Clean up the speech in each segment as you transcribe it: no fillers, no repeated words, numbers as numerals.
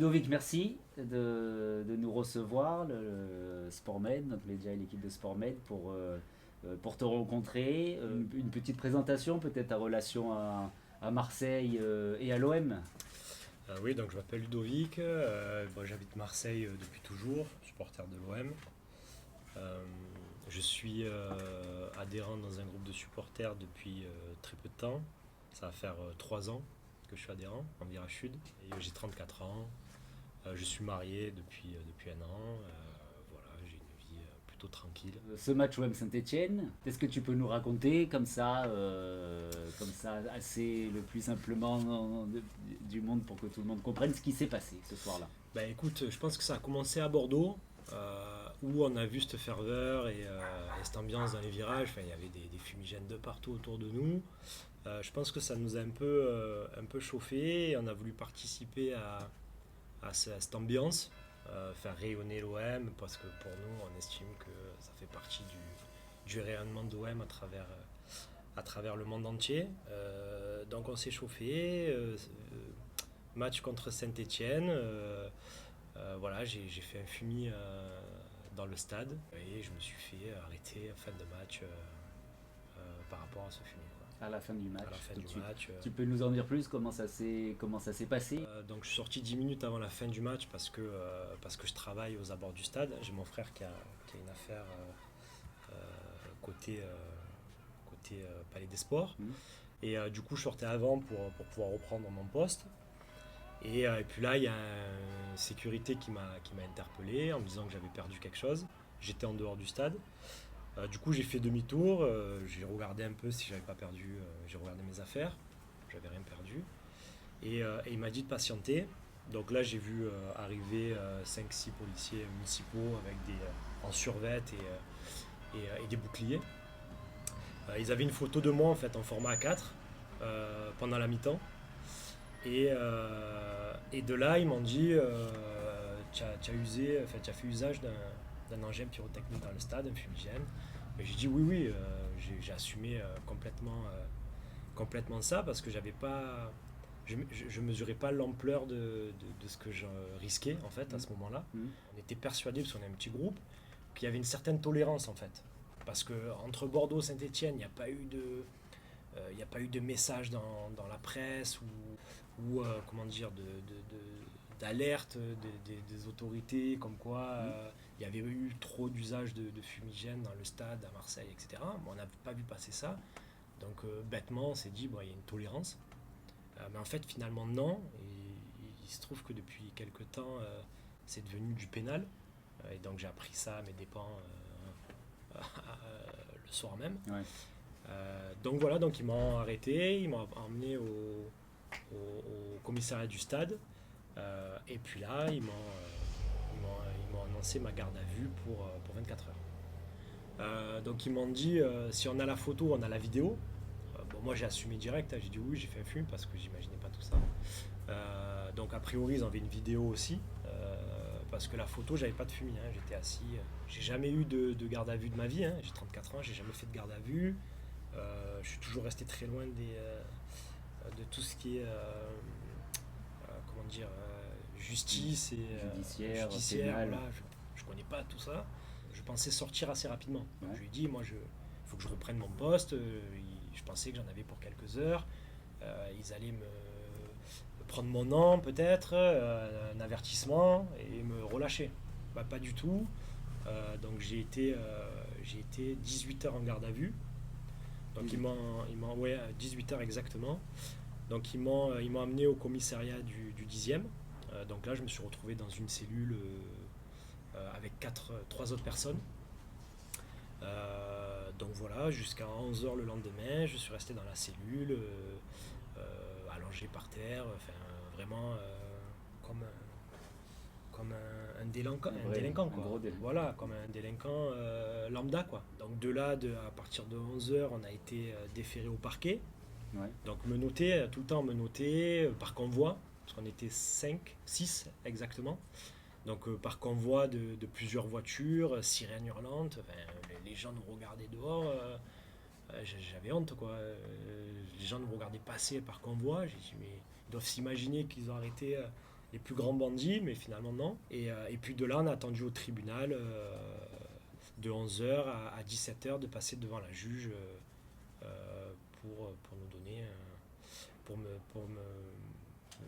Ludovic, merci de nous recevoir, le SportMed, notre média et l'équipe de SportMed, pour te rencontrer. Une petite présentation, peut-être ta relation à Marseille et à l'OM. Oui, donc je m'appelle Ludovic, bon, j'habite Marseille depuis toujours, supporter de l'OM. Je suis adhérent dans un groupe de supporters depuis très peu de temps. Ça va faire 3 ans que je suis adhérent en Virage Sud. Et j'ai 34 ans. Je suis marié depuis un an. Voilà, j'ai une vie plutôt tranquille. Ce match OM Saint-Etienne, qu'est-ce que tu peux nous raconter comme ça, assez le plus simplement du monde pour que tout le monde comprenne ce qui s'est passé ce soir-là? Ben écoute, je pense que ça a commencé à Bordeaux, où on a vu cette ferveur et cette ambiance dans les virages. Enfin, il y avait des fumigènes de partout autour de nous. Je pense que ça nous a un peu chauffé et on a voulu participer à cette ambiance, faire rayonner l'OM parce que pour nous, on estime que ça fait partie du rayonnement de l'OM à travers le monde entier. Donc on s'est chauffé. Match contre Saint-Etienne. Voilà, j'ai fait un fumier dans le stade et je me suis fait arrêter en fin de match par rapport à ce fumier. À la fin du match. À la fin du match. Tu peux nous en dire plus comment ça s'est passé? Donc je suis sorti 10 minutes avant la fin du match parce que je travaille aux abords du stade. J'ai mon frère qui a une affaire côté, Palais des Sports. Et du coup, je sortais avant pour pouvoir reprendre mon poste. Et puis là, il y a une sécurité qui m'a interpellé en me disant que j'avais perdu quelque chose. J'étais en dehors du stade. Du coup, j'ai fait demi-tour. J'ai regardé un peu si j'avais pas perdu. J'ai regardé mes affaires. J'avais rien perdu. Et il m'a dit de patienter. Donc là, j'ai vu arriver 5-6 policiers municipaux avec en survêt et des boucliers. Ils avaient une photo de moi en fait en format A4 pendant la mi-temps. Et de là, ils m'ont dit tu as fait usage d'un engin pyrotechnique dans le stade, un fumigène. Et j'ai dit oui, j'ai assumé complètement ça parce que j'avais pas, je mesurais pas l'ampleur de ce que je risquais en fait à ce moment-là. On était persuadés, parce qu'on est un petit groupe, qu'il y avait une certaine tolérance en fait. Parce que entre Bordeaux et Saint-Etienne, il n'y a pas eu de message dans la presse ou comment dire d'alerte des autorités comme quoi il y avait eu trop d'usage de fumigène dans le stade à Marseille, etc. Mais on n'a pas vu passer ça. Donc bêtement, on s'est dit, bon, il y a une tolérance. Mais en fait, finalement, non. Et il se trouve que depuis quelques temps, c'est devenu du pénal. Et donc j'ai appris ça à mes dépens le soir même. Ouais. Donc voilà, donc ils m'ont arrêté, ils m'ont emmené au commissariat du stade. Et puis là, ils m'ont annoncé ma garde à vue pour 24 heures. Donc ils m'ont dit, si on a la photo, on a la vidéo. Bon, moi j'ai assumé direct, hein, j'ai dit oui, j'ai fait un film parce que j'imaginais pas tout ça. Donc a priori, ils avaient une vidéo aussi. Parce que la photo, j'avais pas de fumier, hein, j'étais assis. J'ai jamais eu de garde à vue de ma vie, hein, j'ai 34 ans, j'ai jamais fait de garde à vue. Je suis toujours resté très loin de tout ce qui est comment dire, justice et judiciaire, voilà, je connais pas tout ça. Je pensais sortir assez rapidement. Donc je lui ai dit, moi, faut que je reprenne mon poste. Je pensais que j'en avais pour quelques heures. Ils allaient me prendre mon nom peut-être, un avertissement et me relâcher. Bah, pas du tout. Donc j'ai été 18 heures en garde à vue. Donc ils m'ont ouais, 18 heures exactement. Donc ils m'ont amené au commissariat du 10e. Donc là je me suis retrouvé dans une cellule avec 3 autres personnes. Donc voilà, jusqu'à 11 heures le lendemain, je suis resté dans la cellule, allongé par terre, enfin vraiment comme un délinquant, quoi. Un gros délinquant. Voilà, comme un délinquant lambda quoi. Donc de là, à partir de 11 heures, on a été déféré au parquet. Ouais. Donc menotté, tout le temps menotté, par convoi, parce qu'on était 5, 6 exactement. Donc par convoi de plusieurs voitures, sirènes hurlantes, enfin, les gens nous regardaient dehors, j'avais honte quoi. Les gens nous regardaient passer par convoi, j'ai dit mais ils doivent s'imaginer qu'ils ont arrêté les plus grands bandits, mais finalement non. Et puis de là, on a attendu au tribunal de 11h à 17h de passer devant la juge pour nous donner, pour me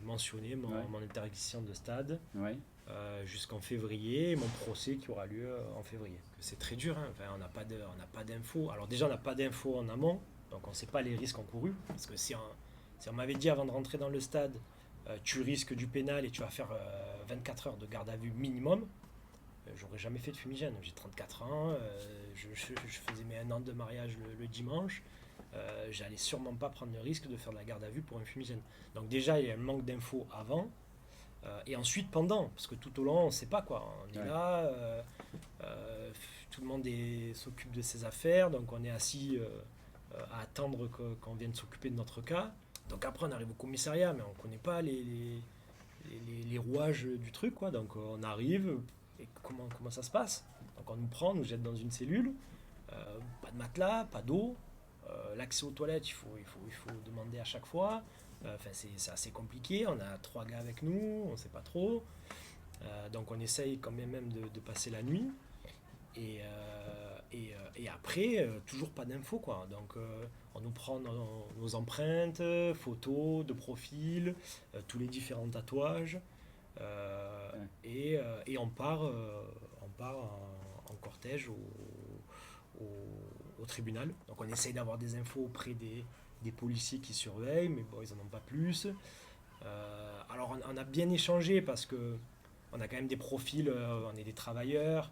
mentionner mon interdiction de stade. Ouais. Jusqu'en février, et mon procès qui aura lieu en février. C'est très dur, hein. Enfin, on n'a pas d'infos. Alors déjà, on n'a pas d'infos en amont, donc on ne sait pas les risques encourus. Parce que si on m'avait dit avant de rentrer dans le stade, tu risques du pénal et tu vas faire 24 heures de garde à vue minimum, j'aurais jamais fait de fumigène. J'ai 34 ans, je faisais mes 1 an de mariage le dimanche. J'allais sûrement pas prendre le risque de faire de la garde à vue pour un fumigène. Donc déjà, il y a un manque d'infos avant. Et ensuite pendant, parce que tout au long on ne sait pas quoi, on est là, tout le monde s'occupe de ses affaires, donc on est assis à attendre qu'on vienne s'occuper de notre cas. Donc après on arrive au commissariat, mais on ne connaît pas les rouages du truc, quoi. Donc on arrive, et comment ça se passe? Donc on nous prend, on nous jette dans une cellule, pas de matelas, pas d'eau, l'accès aux toilettes il faut demander à chaque fois. Enfin, c'est assez compliqué, on a 3 gars avec nous, on ne sait pas trop. Donc on essaye quand même de passer la nuit. Et après, toujours pas d'infos, quoi. Donc on nous prend nos empreintes, photos de profil, tous les différents tatouages. Et on part en cortège au tribunal. Donc on essaye d'avoir des infos auprès des policiers qui surveillent, mais bon, ils n'en ont pas plus. Alors on a bien échangé parce que on a quand même des profils, on est des travailleurs,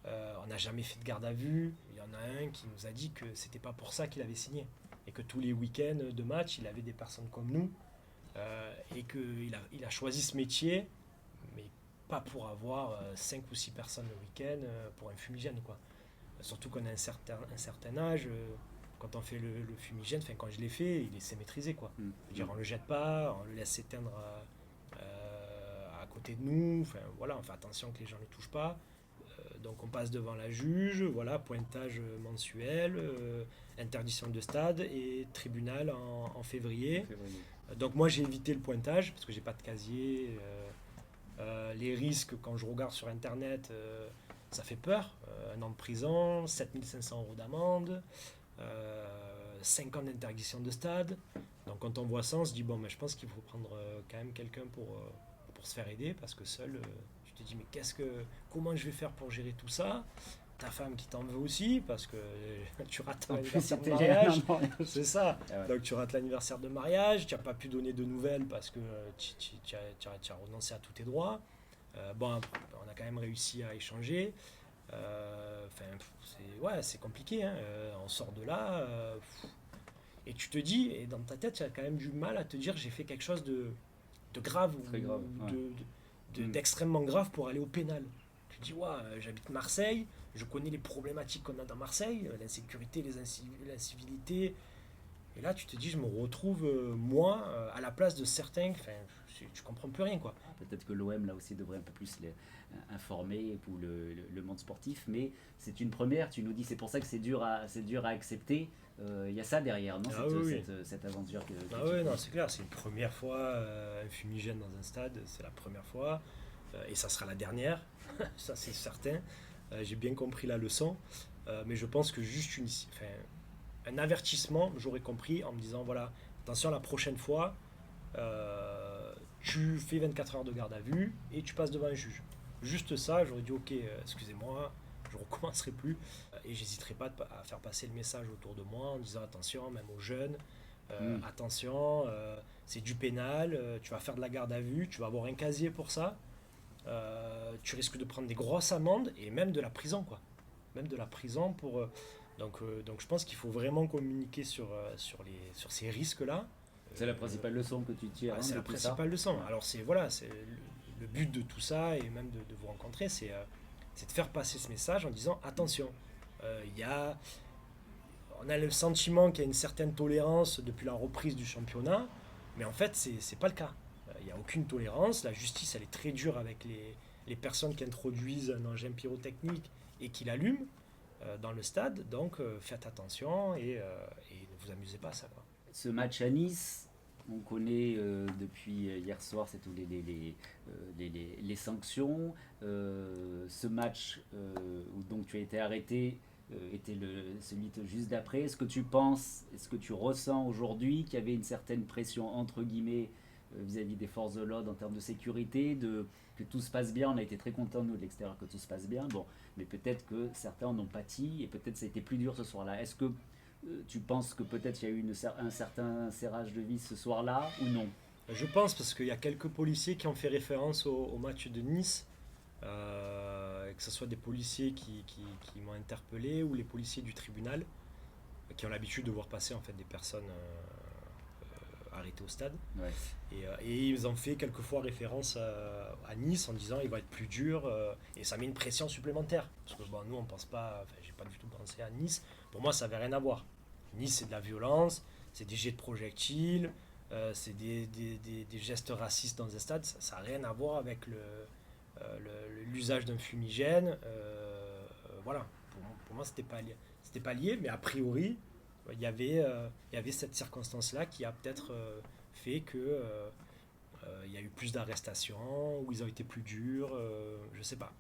on n'a jamais fait de garde à vue. Il y en a un qui nous a dit que c'était pas pour ça qu'il avait signé et que tous les week-ends de match, il avait des personnes comme nous et qu'il a choisi ce métier, mais pas pour avoir 5 ou 6 personnes le week-end pour un fumigène, quoi. Surtout qu'on a un certain âge. Quand on fait le fumigène, enfin quand je l'ai fait, il s'est maîtrisé, quoi. On le jette pas, on le laisse s'éteindre à côté de nous. Enfin voilà, on fait attention que les gens ne le touchent pas. Donc on passe devant la juge, voilà, pointage mensuel, interdiction de stade et tribunal en février. Donc moi j'ai évité le pointage parce que j'ai pas de casier. Les risques quand je regarde sur internet, ça fait peur. 1 an de prison, 7500 € d'amende. 5 ans d'interdiction de stade. Donc quand on voit ça, on se dit bon, mais je pense qu'il faut prendre quand même quelqu'un pour se faire aider, parce que seul, tu te dis mais comment je vais faire pour gérer tout ça? Ta femme qui t'en veut aussi, parce que tu rates l'anniversaire de mariage. C'est ça. Ah ouais. Donc tu rates l'anniversaire de mariage, tu n'as pas pu donner de nouvelles parce que tu as renoncé à tous tes droits. Bon, on a quand même réussi à échanger. C'est compliqué, hein. On sort de là et tu te dis, et dans ta tête tu as quand même du mal à te dire j'ai fait quelque chose de grave d'extrêmement grave pour aller au pénal. Tu te dis j'habite Marseille, je connais les problématiques qu'on a dans Marseille, l'insécurité, l'incivilité, et là tu te dis je me retrouve moi à la place de certains. Tu comprends plus rien, quoi. Peut-être que l'OM là aussi devrait un peu plus informer pour le monde sportif, mais c'est une première. Tu nous dis c'est pour ça que c'est dur à accepter. Il y a ça derrière, non? Cette aventure non, c'est clair, c'est une première fois un fumigène dans un stade, c'est la première fois et ça sera la dernière. Ça c'est certain. J'ai bien compris la leçon, mais je pense que juste un avertissement, j'aurais compris en me disant voilà, attention, la prochaine fois tu fais 24 heures de garde à vue et tu passes devant un juge. Juste ça, j'aurais dit ok, excusez-moi, je ne recommencerai plus. Et j'hésiterai pas à faire passer le message autour de moi en disant attention, même aux jeunes, attention, c'est du pénal, tu vas faire de la garde à vue, tu vas avoir un casier pour ça, tu risques de prendre des grosses amendes et même de la prison, quoi. Même de la prison pour... Donc je pense qu'il faut vraiment communiquer sur ces risques-là. C'est la principale leçon que tu tires. C'est la principale leçon. Alors c'est le but de tout ça et même de vous rencontrer, c'est de faire passer ce message en disant attention. On a le sentiment qu'il y a une certaine tolérance depuis la reprise du championnat, mais en fait c'est pas le cas. Il n'y a aucune tolérance. La justice elle est très dure avec les personnes qui introduisent un engin pyrotechnique et qui l'allument dans le stade. Donc faites attention et ne vous amusez pas à ça, quoi. Ce match à Nice, On connaît depuis hier soir, c'est tous les sanctions. Ce match où donc tu as été arrêté était celui juste d'après. Est-ce que tu ressens aujourd'hui qu'il y avait une certaine pression entre guillemets vis-à-vis des forces de l'ordre en termes de sécurité, que tout se passe bien? On a été très contents nous de l'extérieur que tout se passe bien. Bon, mais peut-être que certains en ont pâti et peut-être ça a été plus dur ce soir-là. Est-ce que tu penses que peut-être il y a eu un certain serrage de vis ce soir-là ou non? Je pense parce qu'il y a quelques policiers qui ont fait référence au match de Nice, que ce soit des policiers qui m'ont interpellé ou les policiers du tribunal qui ont l'habitude de voir passer en fait des personnes arrêtées au stade. Ouais. Et ils ont fait quelquefois référence à Nice en disant il va être plus dur et ça met une pression supplémentaire. Parce que bon, nous on pense pas, enfin j'ai pas du tout pensé à Nice. Pour moi ça n'avait rien à voir. Nice c'est de la violence, c'est des jets de projectiles, c'est des gestes racistes dans un stade, ça n'a rien à voir avec l'usage d'un fumigène. Voilà, pour moi c'était pas lié, mais a priori il y avait cette circonstance-là qui a peut-être fait que il y a eu plus d'arrestations, ou ils ont été plus durs, je sais pas.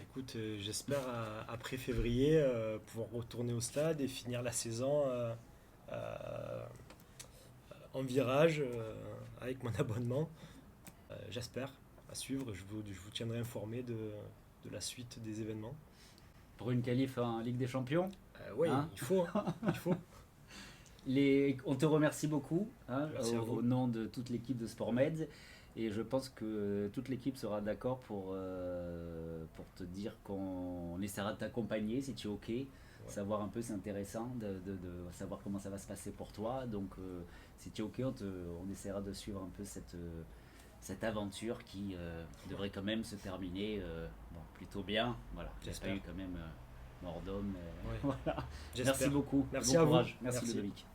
Écoute, j'espère après février pouvoir retourner au stade et finir la saison en virage avec mon abonnement. J'espère, à suivre, je vous tiendrai informé de la suite des événements. Pour une qualif en Ligue des Champions? Oui, hein, il faut. On te remercie beaucoup au nom de toute l'équipe de SportMed, et je pense que toute l'équipe sera d'accord pour te dire qu'on essaiera de t'accompagner si tu es OK. Ouais. Savoir un peu, c'est intéressant de savoir comment ça va se passer pour toi. Donc si tu es OK, on essaiera de suivre un peu cette aventure qui devrait quand même se terminer plutôt bien. Voilà, j'espère eu quand même mort d'homme. Ouais. Voilà. Merci beaucoup. Merci bon à courage. vous. Merci Ludovic.